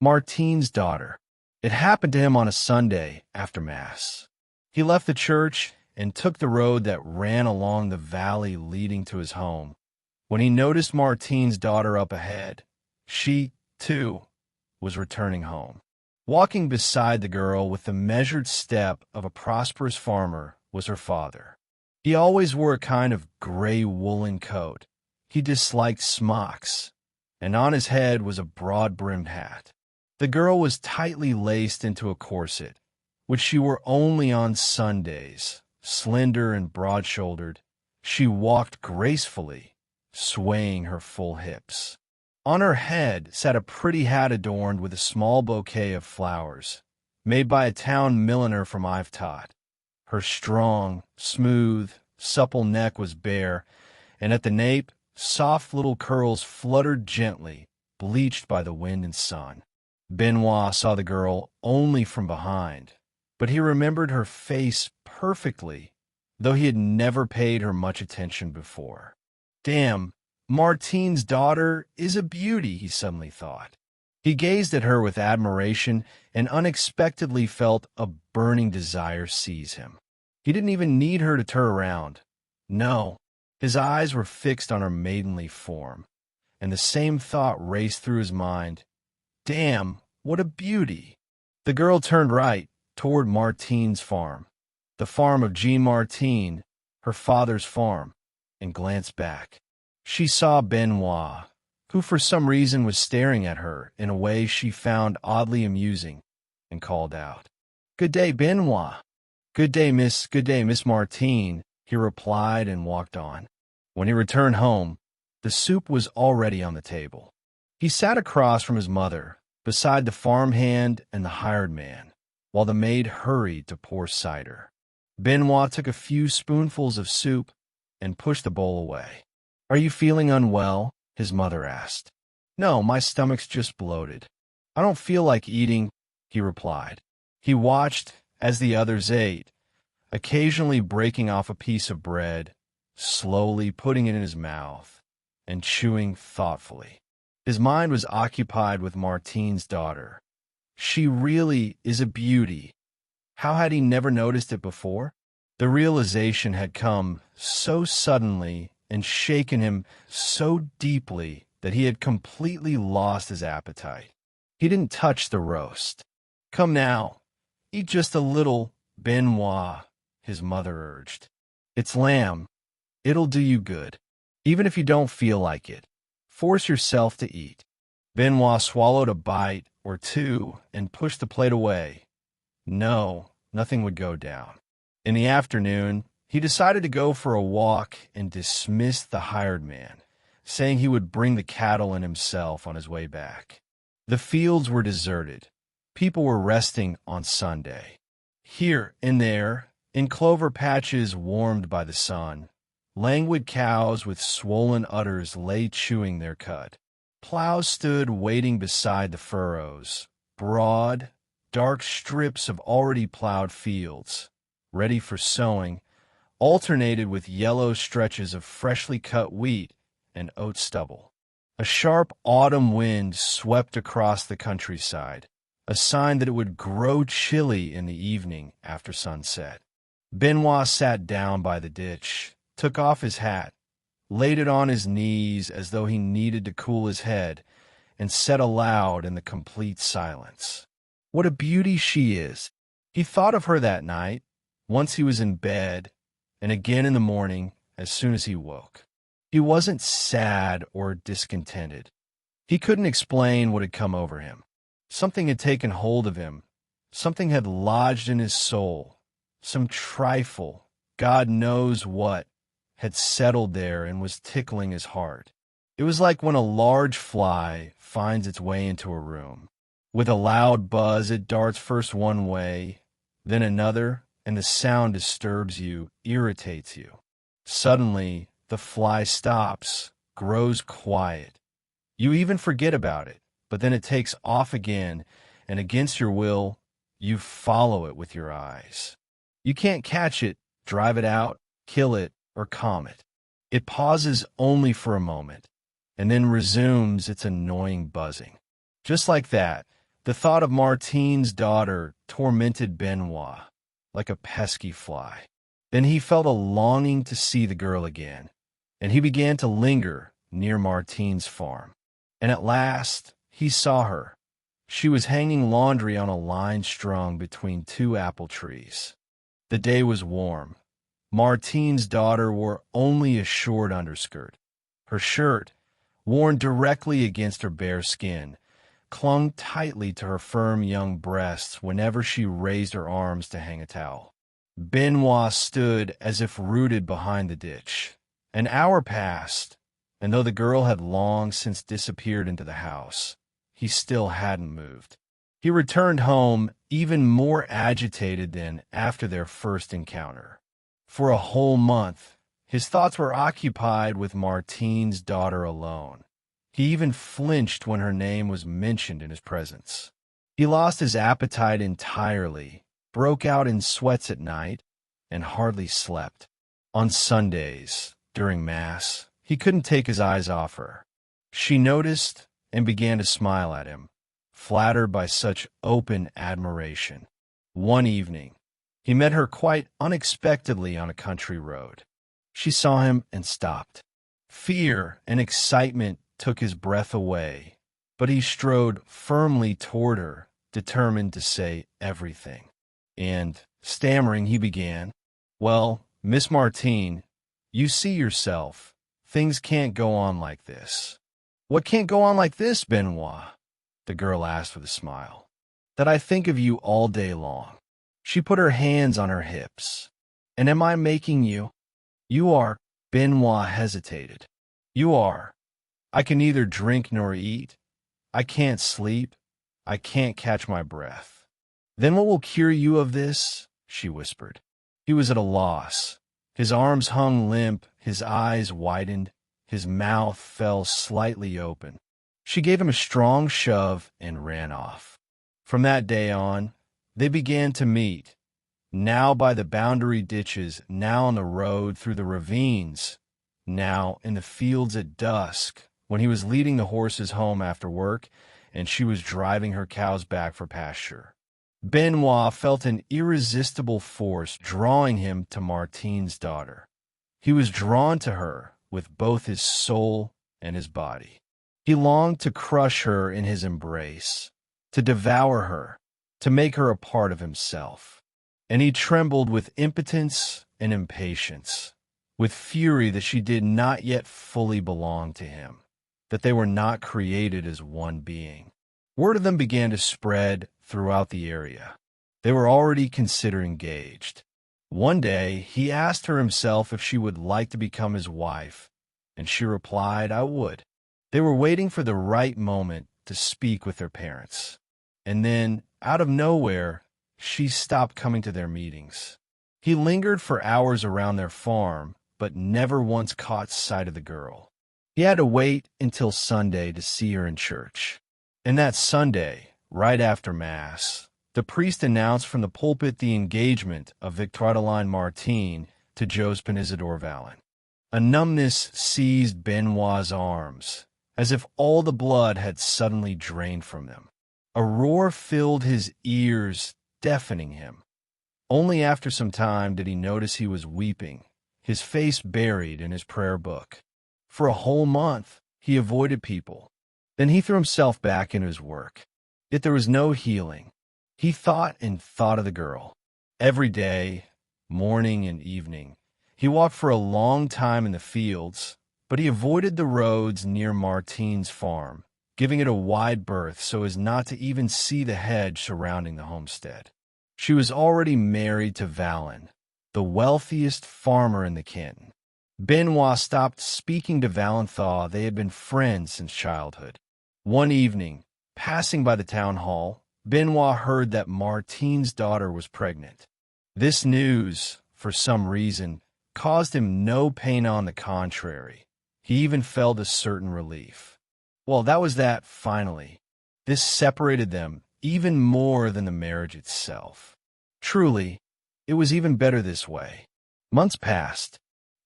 Martine's daughter. It happened to him on a Sunday after Mass. He left the church and took the road that ran along the valley leading to his home. When he noticed Martine's daughter up ahead, she, too, was returning home. Walking beside the girl with the measured step of a prosperous farmer was her father. He always wore a kind of gray woolen coat. He disliked smocks, and on his head was a broad-brimmed hat. The girl was tightly laced into a corset, which she wore only on Sundays. Slender and broad-shouldered, she walked gracefully, swaying her full hips. On her head sat a pretty hat adorned with a small bouquet of flowers, made by a town milliner from Ivetot. Her strong, smooth, supple neck was bare, and at the nape, soft little curls fluttered gently, bleached by the wind and sun. Benoit saw the girl only from behind, but he remembered her face perfectly, though he had never paid her much attention before. Damn, Martine's daughter is a beauty, he suddenly thought. He gazed at her with admiration and unexpectedly felt a burning desire seize him. He didn't even need her to turn around. No, his eyes were fixed on her maidenly form, and the same thought raced through his mind. Damn, what a beauty! The girl turned right, toward Martine's farm, the farm of Jean Martine, her father's farm, and glanced back. She saw Benoit, who for some reason was staring at her in a way she found oddly amusing, and called out, "Good day, Benoit." Good day, Miss Martine," he replied and walked on. When he returned home, the soup was already on the table. He sat across from his mother, beside the farmhand and the hired man, while the maid hurried to pour cider. Benoit took a few spoonfuls of soup and pushed the bowl away. "Are you feeling unwell?" his mother asked. "No, my stomach's just bloated. I don't feel like eating," he replied. He watched as the others ate, occasionally breaking off a piece of bread, slowly putting it in his mouth, and chewing thoughtfully. His mind was occupied with Martine's daughter. She really is a beauty. How had he never noticed it before? The realization had come so suddenly and shaken him so deeply that he had completely lost his appetite. He didn't touch the roast. "Come now, eat just a little, Benoit," his mother urged. "It's lamb. It'll do you good. Even if you don't feel like it, force yourself to eat." Benoit swallowed a bite or two and pushed the plate away. No, nothing would go down. In the afternoon, he decided to go for a walk and dismissed the hired man, saying he would bring the cattle and himself on his way back. The fields were deserted. People were resting on Sunday. Here and there, in clover patches warmed by the sun, languid cows with swollen udders lay chewing their cud. Plows stood waiting beside the furrows, broad, dark strips of already plowed fields, ready for sowing, alternated with yellow stretches of freshly cut wheat and oat stubble. A sharp autumn wind swept across the countryside, a sign that it would grow chilly in the evening after sunset. Benoit sat down by the ditch, took off his hat, laid it on his knees as though he needed to cool his head, and said aloud in the complete silence, "What a beauty she is!" He thought of her that night, once he was in bed, and again in the morning as soon as he woke. He wasn't sad or discontented. He couldn't explain what had come over him. Something had taken hold of him. Something had lodged in his soul. Some trifle, God knows what, had settled there and was tickling his heart. It was like when a large fly finds its way into a room. With a loud buzz, it darts first one way, then another, and the sound disturbs you, irritates you. Suddenly, the fly stops, grows quiet. You even forget about it, but then it takes off again, and against your will, you follow it with your eyes. You can't catch it, drive it out, kill it, or calm it. It pauses only for a moment, and then resumes its annoying buzzing. Just like that, The thought of Martine's daughter tormented Benoit like a pesky fly. Then he felt a longing to see the girl again, and he began to linger near Martine's farm. And at last he saw her. She was hanging laundry on a line strung between two apple trees. The day was warm. Martine's daughter wore only a short underskirt. Her shirt, worn directly against her bare skin, clung tightly to her firm young breasts whenever she raised her arms to hang a towel. Benoit stood as if rooted behind the ditch. An hour passed, and though the girl had long since disappeared into the house, he still hadn't moved. He returned home even more agitated than after their first encounter. For a whole month, his thoughts were occupied with Martine's daughter alone. He even flinched when her name was mentioned in his presence. He lost his appetite entirely, broke out in sweats at night, and hardly slept. On Sundays, during Mass, he couldn't take his eyes off her. She noticed and began to smile at him, flattered by such open admiration. One evening, he met her quite unexpectedly on a country road. She saw him and stopped. Fear and excitement took his breath away, but he strode firmly toward her, determined to say everything. And, stammering, he began, "Well, Miss Martine, you see yourself. Things can't go on like this." "What can't go on like this, Benoit?" the girl asked with a smile. "That I think of you all day long." She put her hands on her hips. "And am I making you?" "You are," Benoit hesitated. "You are. I can neither drink nor eat. I can't sleep. I can't catch my breath." "Then what will cure you of this?" she whispered. He was at a loss. His arms hung limp, his eyes widened, his mouth fell slightly open. She gave him a strong shove and ran off. From that day on, they began to meet, now by the boundary ditches, now on the road through the ravines, now in the fields at dusk, when he was leading the horses home after work and she was driving her cows back for pasture. Benoit felt an irresistible force drawing him to Martine's daughter. He was drawn to her with both his soul and his body. He longed to crush her in his embrace, to devour her, to make her a part of himself. And he trembled with impotence and impatience, with fury that she did not yet fully belong to him, that they were not created as one being. Word of them began to spread throughout the area. They were already considered engaged. One day, he asked her himself if she would like to become his wife, and she replied, "I would." They were waiting for the right moment to speak with their parents. And then, out of nowhere, she stopped coming to their meetings. He lingered for hours around their farm, but never once caught sight of the girl. He had to wait until Sunday to see her in church. And that Sunday, right after Mass, the priest announced from the pulpit the engagement of Victoire Martine to Jospin Isidore Vallon. A numbness seized Benoit's arms, as if all the blood had suddenly drained from them. A roar filled his ears, deafening him. Only after some time did he notice he was weeping, his face buried in his prayer book. For a whole month, he avoided people. Then he threw himself back into his work. Yet there was no healing. He thought and thought of the girl. Every day, morning and evening, he walked for a long time in the fields, but he avoided the roads near Martine's farm, giving it a wide berth so as not to even see the hedge surrounding the homestead. She was already married to Vallon, the wealthiest farmer in the canton. Benoit stopped speaking to Valenthal. They had been friends since childhood. One evening, passing by the town hall, Benoit heard that Martine's daughter was pregnant. This news, for some reason, caused him no pain. On the contrary, he even felt a certain relief. Well, that was that, finally. This separated them even more than the marriage itself. Truly, it was even better this way. Months passed.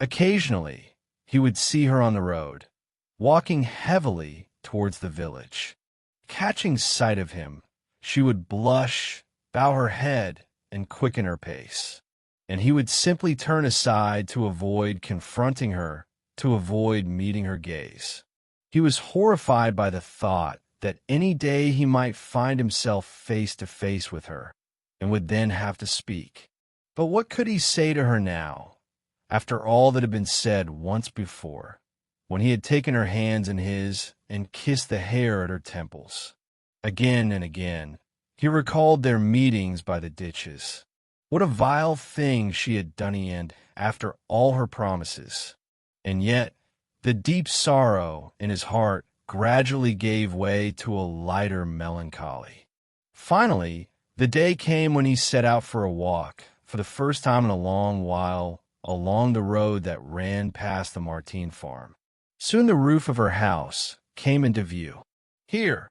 Occasionally, he would see her on the road, walking heavily towards the village. Catching sight of him, she would blush, bow her head, and quicken her pace. And he would simply turn aside to avoid confronting her, to avoid meeting her gaze. He was horrified by the thought that any day he might find himself face to face with her, and would then have to speak. But what could he say to her now, after all that had been said once before, when he had taken her hands in his and kissed the hair at her temples? Again and again, he recalled their meetings by the ditches. What a vile thing she had done in after all her promises. And yet, the deep sorrow in his heart gradually gave way to a lighter melancholy. Finally, the day came when he set out for a walk, for the first time in a long while, along the road that ran past the Martine farm. Soon the roof of her house came into view. Here,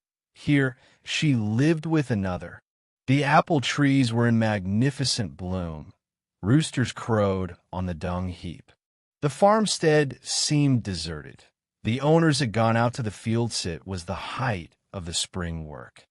she lived with another. The apple trees were in magnificent bloom. Roosters crowed on the dung heap. The farmstead seemed deserted. The owners had gone out to the fields. It was the height of the spring work.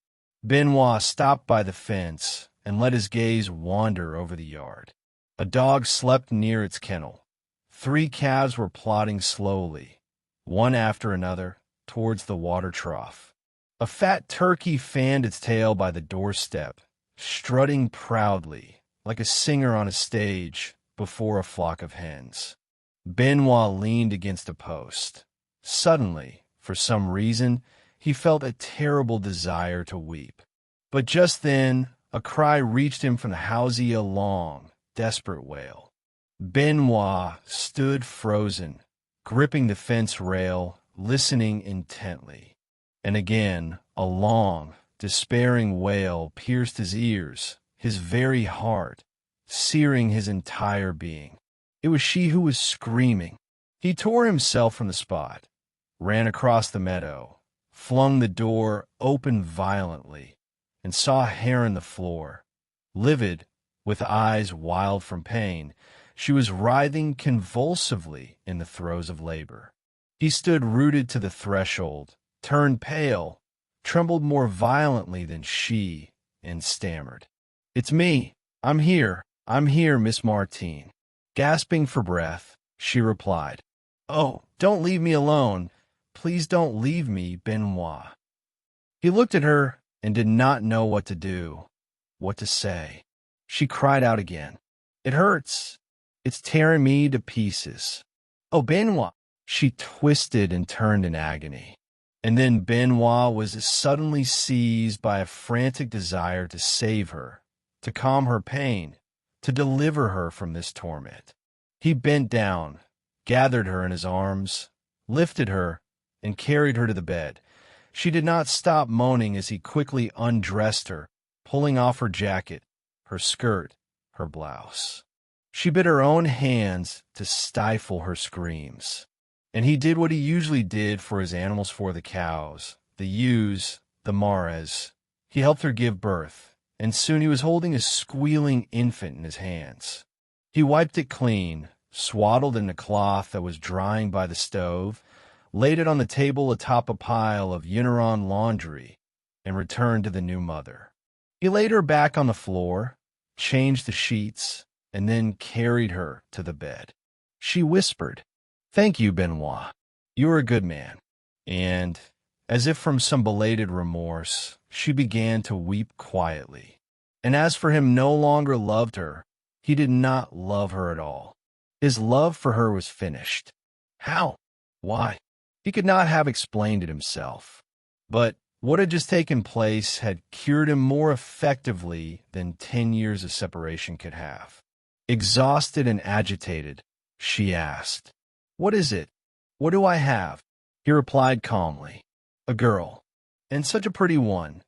Benoit stopped by the fence and let his gaze wander over the yard. A dog slept near its kennel. 3 calves were plodding slowly, one after another, towards the water trough. A fat turkey fanned its tail by the doorstep, strutting proudly, like a singer on a stage before a flock of hens. Benoit leaned against a post. Suddenly, for some reason, he felt a terrible desire to weep. But just then, a cry reached him from the house, a long, desperate wail. Benoit stood frozen, gripping the fence rail, listening intently. And again, a long, despairing wail pierced his ears, his very heart, searing his entire being. It was she who was screaming. He tore himself from the spot, ran across the meadow, flung the door open violently, and saw a hare on the floor. Livid, with eyes wild from pain, she was writhing convulsively in the throes of labor. He stood rooted to the threshold, turned pale, trembled more violently than she, and stammered, "It's me. I'm here, Miss Martine." Gasping for breath, she replied, "Oh, don't leave me alone. Please don't leave me, Benoit." He looked at her and did not know what to do, what to say. She cried out again, "It hurts. It's tearing me to pieces." "Oh, Benoit." She twisted and turned in agony. And then Benoit was suddenly seized by a frantic desire to save her, to calm her pain, to deliver her from this torment. He bent down, gathered her in his arms, lifted her, and carried her to the bed. She did not stop moaning as he quickly undressed her, pulling off her jacket, her skirt, her blouse. She bit her own hands to stifle her screams. And he did what he usually did for his animals, for the cows, the ewes, the marries. He helped her give birth, and soon he was holding a squealing infant in his hands. He wiped it clean, swaddled in a cloth that was drying by the stove, laid it on the table atop a pile of Uniron laundry, and returned to the new mother. He laid her back on the floor, changed the sheets, and then carried her to the bed. She whispered, "Thank you, Benoit. You are a good man." And, as if from some belated remorse, she began to weep quietly. And as for him no longer loved her, he did not love her at all. His love for her was finished. How? Why? He could not have explained it himself. But what had just taken place had cured him more effectively than 10 years of separation could have. Exhausted and agitated, she asked, "What is it? What do I have?" He replied calmly, "A girl, and such a pretty one."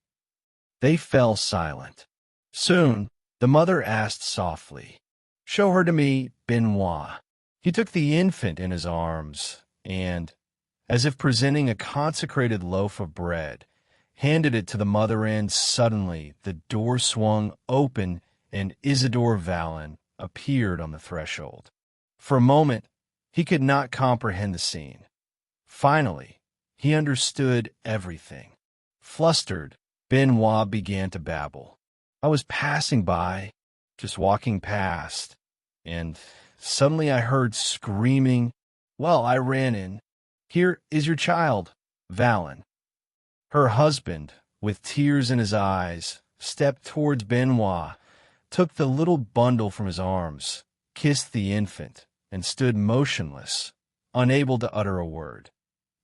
They fell silent. Soon, the mother asked softly, "Show her to me, Benoit." He took the infant in his arms and, as if presenting a consecrated loaf of bread, handed it to the mother, and suddenly the door swung open and Isidore Vallon appeared on the threshold. For a moment, he could not comprehend the scene. Finally, he understood everything. Flustered, Benoit began to babble. I was passing by, just walking past, and suddenly I heard screaming. Well, I ran in. Here is your child, Valen. Her husband, with tears in his eyes, stepped towards Benoit, took the little bundle from his arms, kissed the infant, and stood motionless, unable to utter a word.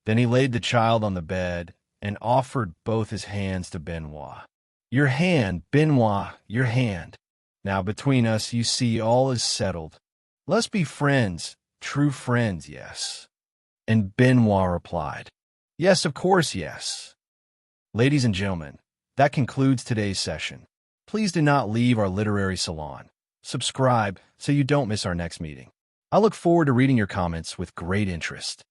Then he laid the child on the bed and offered both his hands to Benoit. Your hand, Benoit, your hand. Now between us, you see, all is settled. Let's be friends, true friends, yes. And Benoit replied, yes, of course, yes. Ladies and gentlemen, that concludes today's session. Please do not leave our literary salon. Subscribe so you don't miss our next meeting. I look forward to reading your comments with great interest.